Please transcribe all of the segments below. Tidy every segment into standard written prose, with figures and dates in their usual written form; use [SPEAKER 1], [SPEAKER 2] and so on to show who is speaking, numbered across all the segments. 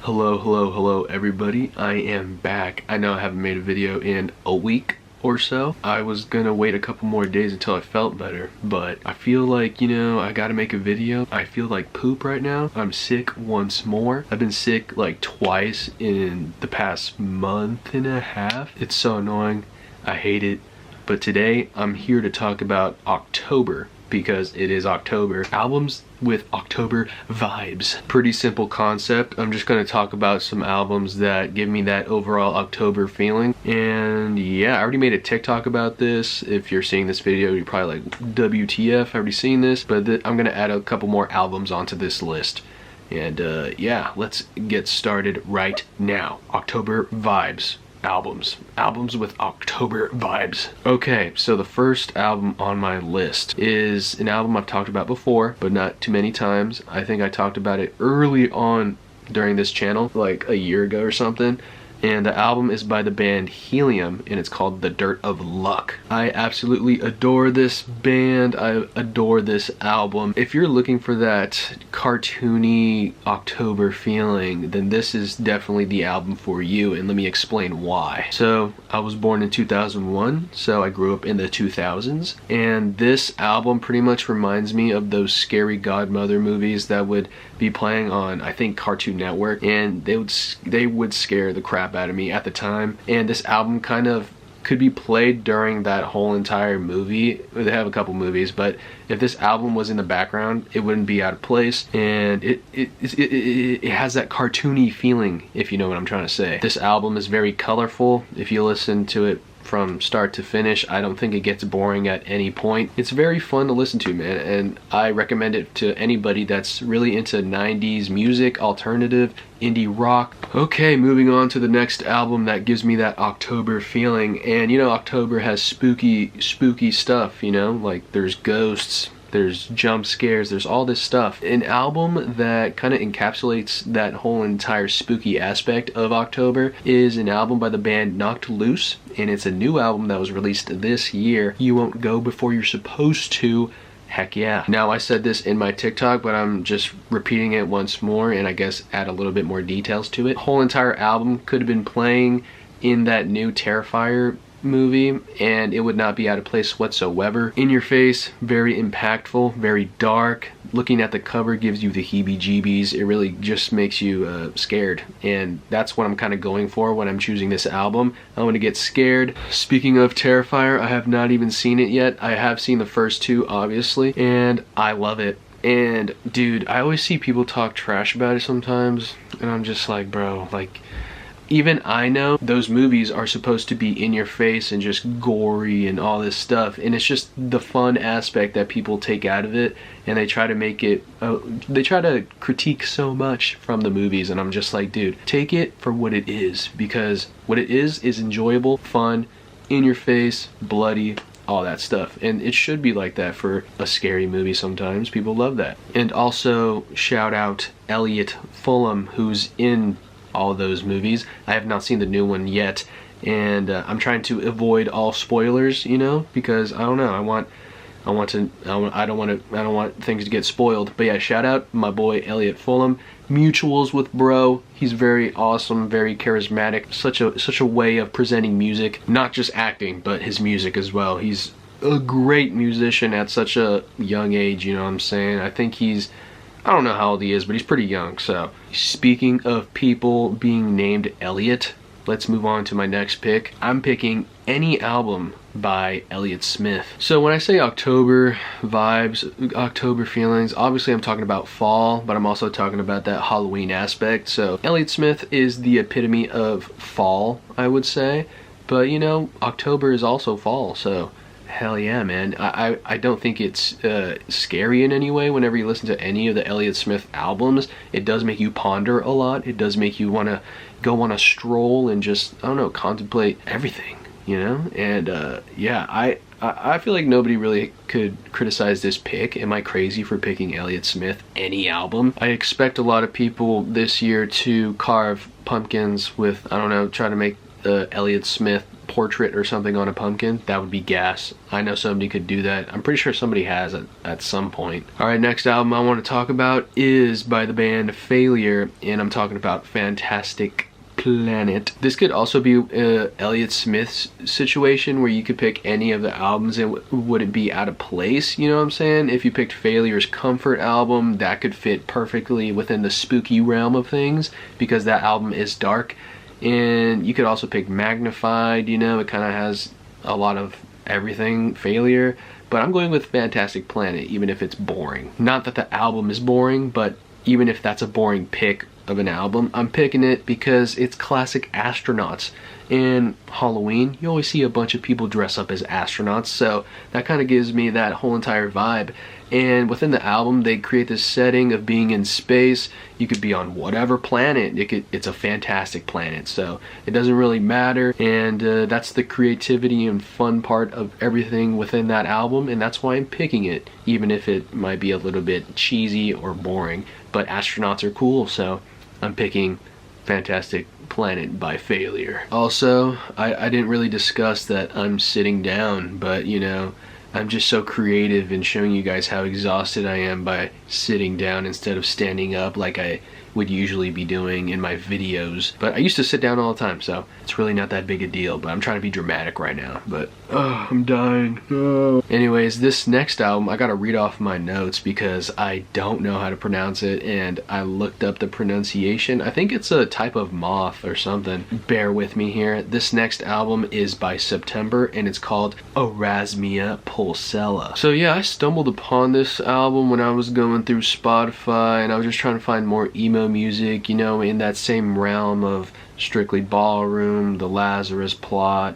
[SPEAKER 1] Hello everybody. I am back. I know I haven't made a video in a week or so. I was gonna wait a couple more days until I felt better, but I feel like, I gotta make a video. I feel like poop right now. I'm sick once more. I've been sick like twice in the past month and a half. It's so annoying. I hate it. But today I'm here to talk about October, because it is October. Albums with October vibes. Pretty simple concept. I'm just gonna talk about some albums that give me that overall October feeling. And yeah, I already made a TikTok about this. If you're seeing this video, you're probably like, WTF, I've already seen this. But I'm gonna add a couple more albums onto this list. And yeah, let's get started right now. October vibes. Albums with October vibes. Okay, so the first album on my list is an album I've talked about before, but not too many times. I think I talked about it early on during this channel, like a year ago or something. And the album is by the band Helium, and it's called The Dirt of Luck. I absolutely adore this band. I adore this album. If you're looking for that cartoony October feeling, then this is definitely the album for you, and let me explain why. So, I was born in 2001, so I grew up in the 2000s, and this album pretty much reminds me of those scary godmother movies that would be playing on, I think, Cartoon Network, and they would scare the crap out of me at the time. And this album kind of could be played during that whole entire movie. They have a couple movies, but if this album was in the background, it wouldn't be out of place, and it has that cartoony feeling, if you know what I'm trying to say. This album is very colorful. If you listen to it from start to finish, I don't think it gets boring at any point. It's very fun to listen to, man, and I recommend it to anybody that's really into 90s music, alternative, indie rock. Okay, moving on to the next album that gives me that October feeling. And October has spooky stuff, like there's ghosts, there's jump scares, there's all this stuff. An album that kind of encapsulates that whole entire spooky aspect of October is an album by the band Knocked Loose, and it's a new album that was released this year. You Won't Go Before You're Supposed To. Heck yeah. Now, I said this in my TikTok, but I'm just repeating it once more, and I guess add a little bit more details to it. The whole entire album could have been playing in that new Terrifier movie, and it would not be out of place whatsoever. In your face, very impactful, very dark. Looking at the cover gives you the heebie-jeebies. It really just makes you scared, and that's what I'm kind of going for when I'm choosing this album. I want to get scared. Speaking of Terrifier, I have not even seen it yet. I have seen the first two, obviously, and I love it. And dude, I always see people talk trash about it sometimes, and I'm just like, bro, like, even I know those movies are supposed to be in your face and just gory and all this stuff, and it's just the fun aspect that people take out of it, and they try to make it, they try to critique so much from the movies, and I'm just like, dude, take it for what it is, because what it is enjoyable, fun, in your face, bloody, all that stuff. And it should be like that for a scary movie sometimes. People love that. And also, shout out Elliott Fulham, who's in all those movies. I have not seen the new one yet, and I'm trying to avoid all spoilers, because I don't know. I don't want things to get spoiled. But yeah, shout out my boy Elliott Fulham. Mutuals with bro. He's very awesome, very charismatic. Such a way of presenting music, not just acting, but his music as well. He's a great musician at such a young age. You know what I'm saying? I think I don't know how old he is, but he's pretty young. So, speaking of people being named Elliott, let's move on to my next pick. I'm picking any album by Elliott Smith. So when I say October vibes, October feelings, obviously I'm talking about fall, but I'm also talking about that Halloween aspect. So Elliott Smith is the epitome of fall, I would say. But October is also fall, so hell yeah, man. I don't think it's scary in any way whenever you listen to any of the Elliott Smith albums. It does make you ponder a lot. It does make you want to go on a stroll and just, I don't know, contemplate everything, And yeah, I feel like nobody really could criticize this pick. Am I crazy for picking Elliott Smith any album? I expect a lot of people this year to carve pumpkins with, I don't know, try to make the Elliott Smith portrait or something on a pumpkin, that would be gas. I know somebody could do that. I'm pretty sure somebody has at some point. Alright, next album I want to talk about is by the band Failure, and I'm talking about Fantastic Planet. This could also be Elliott Smith's situation where you could pick any of the albums and wouldn't be out of place, you know what I'm saying? If you picked Failure's Comfort album, that could fit perfectly within the spooky realm of things because that album is dark. And you could also pick Magnified, you know, it kind of has a lot of everything, Failure. But I'm going with Fantastic Planet, even if it's boring. Not that the album is boring, but even if that's a boring pick of an album, I'm picking it because it's classic astronauts. In Halloween, you always see a bunch of people dress up as astronauts, so that kind of gives me that whole entire vibe. And within the album, they create this setting of being in space. You could be on whatever planet. It's a fantastic planet, so it doesn't really matter. And that's the creativity and fun part of everything within that album, and that's why I'm picking it, even if it might be a little bit cheesy or boring. But astronauts are cool, so I'm picking Fantastic Planet by Failure. Also, I didn't really discuss that I'm sitting down, but you know, I'm just so creative in showing you guys how exhausted I am by sitting down instead of standing up like I would usually be doing in my videos. But I used to sit down all the time, so it's really not that big a deal, but I'm trying to be dramatic right now. But I'm dying. Anyways, this next album I gotta read off my notes because I don't know how to pronounce it, and I looked up the pronunciation. I think it's a type of moth or something. Bear with me here. This next album is by September, and it's called Erasmia Pulcella. So yeah, I stumbled upon this album when I was going through Spotify, and I was just trying to find more emo music, you know, in that same realm of Strictly Ballroom, The Lazarus Plot,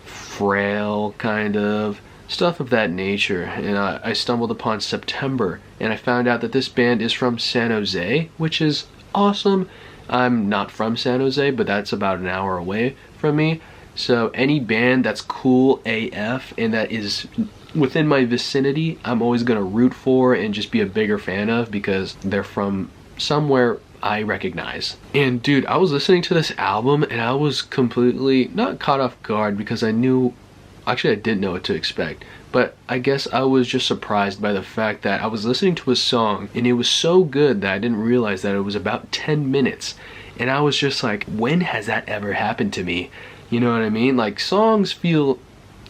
[SPEAKER 1] Frail, kind of stuff of that nature. And I stumbled upon September, and I found out that this band is from San Jose, which is awesome. I'm not from San Jose, but that's about an hour away from me. So any band that's cool AF and that is within my vicinity, I'm always gonna root for and just be a bigger fan of because they're from somewhere I recognize. And dude, I was listening to this album and I was completely not caught off guard because I didn't know what to expect, but I guess I was just surprised by the fact that I was listening to a song and it was so good that I didn't realize that it was about 10 minutes. And I was just like, when has that ever happened to me? You know what I mean? Like, songs feel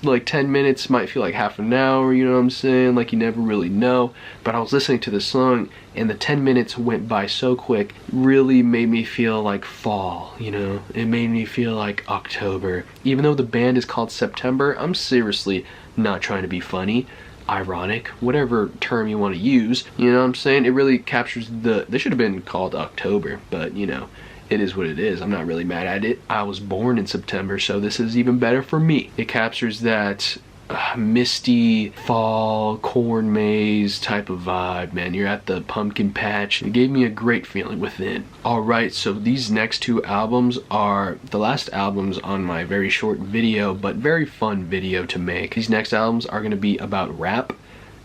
[SPEAKER 1] like 10 minutes might feel like half an hour, you know what I'm saying? Like, you never really know. But I was listening to the song and the 10 minutes went by so quick. It really made me feel like fall, you know? It made me feel like October. Even though the band is called September, I'm seriously not trying to be funny, ironic, whatever term you want to use. You know what I'm saying? It really captures they should have been called October, but you know, it is what it is. I'm not really mad at it. I was born in September, so this is even better for me. It captures that misty fall corn maze type of vibe, man. You're at the pumpkin patch. It gave me a great feeling within. Alright, so these next two albums are the last albums on my very short video, but very fun video to make. These next albums are going to be about rap.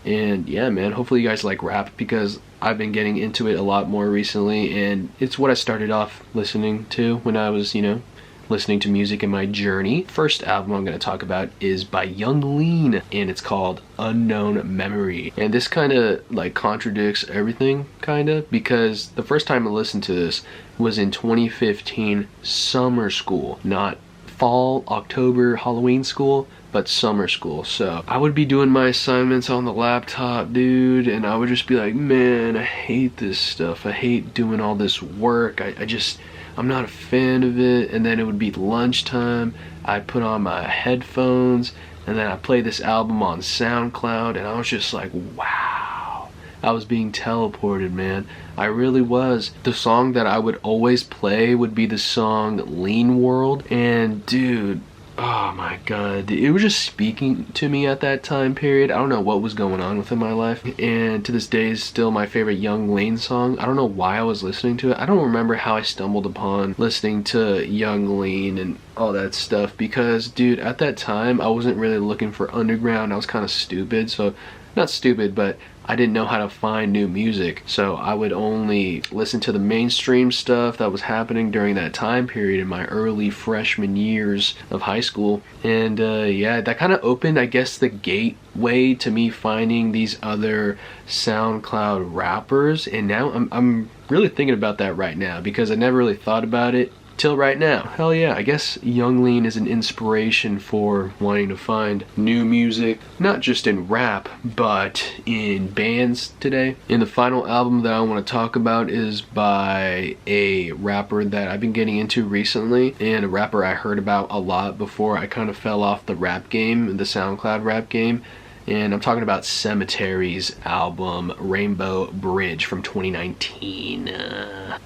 [SPEAKER 1] And yeah, man, hopefully you guys like rap because I've been getting into it a lot more recently, and it's what I started off listening to when I was, you know, listening to music in my journey. First album I'm going to talk about is by Young Lean, and it's called Unknown Memory. And this kind of like contradicts everything, kind of, because the first time I listened to this was in 2015 summer school, not fall, October, Halloween school, but summer school. So I would be doing my assignments on the laptop, dude, and I would just be like, man, I hate this stuff. I hate doing all this work. I'm not a fan of it. And then it would be lunchtime. I'd put on my headphones and then I play this album on SoundCloud, and I was just like, wow. I was being teleported, man. I really was. The song that I would always play would be the song Lean World, and dude, oh my god, it was just speaking to me at that time period. I don't know what was going on within my life, and to this day is still my favorite Young Lean song. I don't know why I was listening to it. I don't remember how I stumbled upon listening to Young Lean and all that stuff, because dude, at that time I wasn't really looking for underground. I was kind of stupid, so not stupid, but I didn't know how to find new music. So I would only listen to the mainstream stuff that was happening during that time period in my early freshman years of high school. And yeah, that kind of opened, I guess, the gateway to me finding these other SoundCloud rappers. And now I'm really thinking about that right now, because I never really thought about it till right now. Hell yeah, I guess Young Lean is an inspiration for wanting to find new music, not just in rap, but in bands today. And the final album that I want to talk about is by a rapper that I've been getting into recently, and a rapper I heard about a lot before I kind of fell off the rap game, the SoundCloud rap game. And I'm talking about Sematary's album Rainbow Bridge from 2019.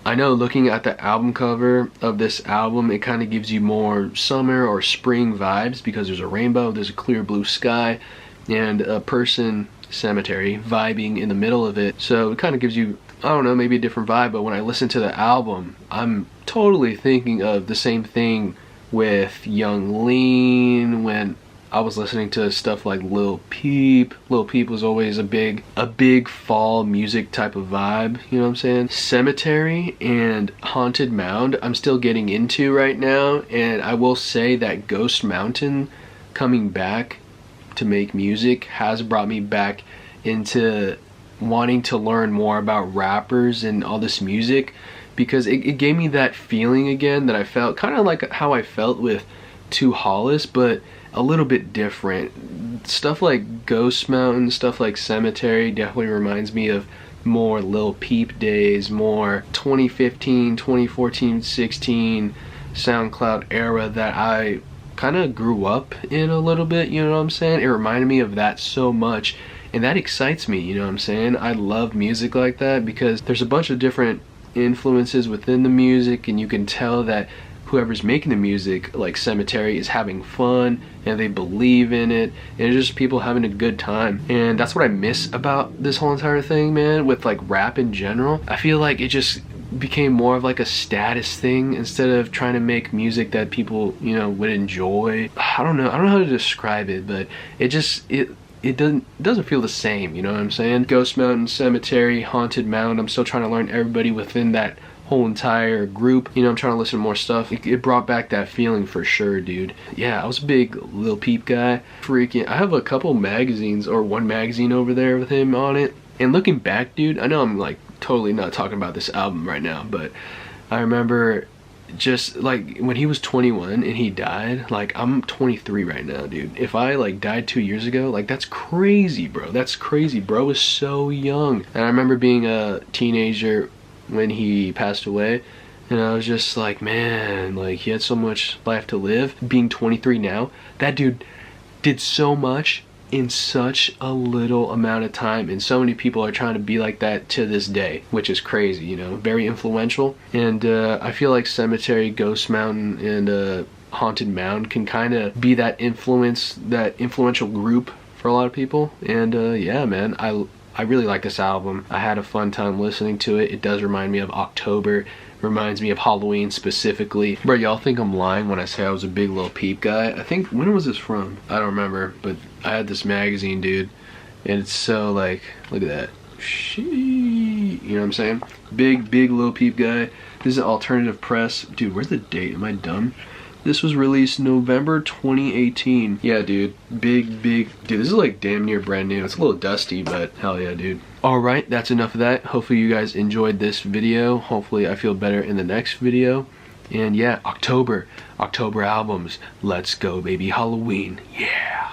[SPEAKER 1] I know, looking at the album cover of this album, it kind of gives you more summer or spring vibes, because there's a rainbow, there's a clear blue sky, and a person, Sematary, vibing in the middle of it. So it kind of gives you, I don't know, maybe a different vibe. But when I listen to the album, I'm totally thinking of the same thing with Young Lean, when I was listening to stuff like Lil Peep. Lil Peep was always a big fall music type of vibe, you know what I'm saying? Sematary and Haunted Mound I'm still getting into right now, and I will say that Ghost Mountain coming back to make music has brought me back into wanting to learn more about rappers and all this music, because it gave me that feeling again that I felt kind of like how I felt with To Hollis, but a little bit different. Stuff like Ghost Mountain, stuff like Sematary definitely reminds me of more Lil Peep days, more 2015, 2014, 16 SoundCloud era that I kind of grew up in a little bit, you know what I'm saying? It reminded me of that so much, and that excites me, you know what I'm saying? I love music like that, because there's a bunch of different influences within the music, and you can tell that whoever's making the music, like Sematary, is having fun and they believe in it, and it's just people having a good time. And that's what I miss about this whole entire thing, man, with like rap in general. I feel like it just became more of like a status thing instead of trying to make music that people, you know, would enjoy. I don't know how to describe it, but it doesn't feel the same, you know what I'm saying? Ghost Mountain, Sematary, Haunted Mound, I'm still trying to learn everybody within that whole entire group. You know, I'm trying to listen to more stuff. It brought back that feeling for sure, dude. Yeah, I was a big Lil Peep guy. Freaking, I have a couple magazines, or one magazine over there with him on it. And looking back, dude, I know I'm like totally not talking about this album right now, but I remember just like when he was 21 and he died, like I'm 23 right now, dude. If I like died 2 years ago, like that's crazy, bro. That's crazy. Bro was so young. And I remember being a teenager when he passed away, and I was just like, man, like he had so much life to live. Being 23 now, that dude did so much in such a little amount of time, and so many people are trying to be like that to this day, which is crazy, you know. Very influential. And I feel like Sematary, Ghost Mountain, and Haunted Mound can kind of be that influential group for a lot of people. And yeah, man, I really like this album. I had a fun time listening to it. It does remind me of October. Reminds me of Halloween specifically. Bro, y'all think I'm lying when I say I was a big Lil Peep guy? I think, when was this from? I don't remember, but I had this magazine, dude. And it's so like, look at that. You know what I'm saying? Big Lil Peep guy. This is Alternative Press. Dude, where's the date? Am I dumb? This was released November 2018. Yeah, dude. Big. Dude, this is like damn near brand new. It's a little dusty, but hell yeah, dude. Alright, that's enough of that. Hopefully you guys enjoyed this video. Hopefully I feel better in the next video. And yeah, October albums. Let's go, baby. Halloween. Yeah.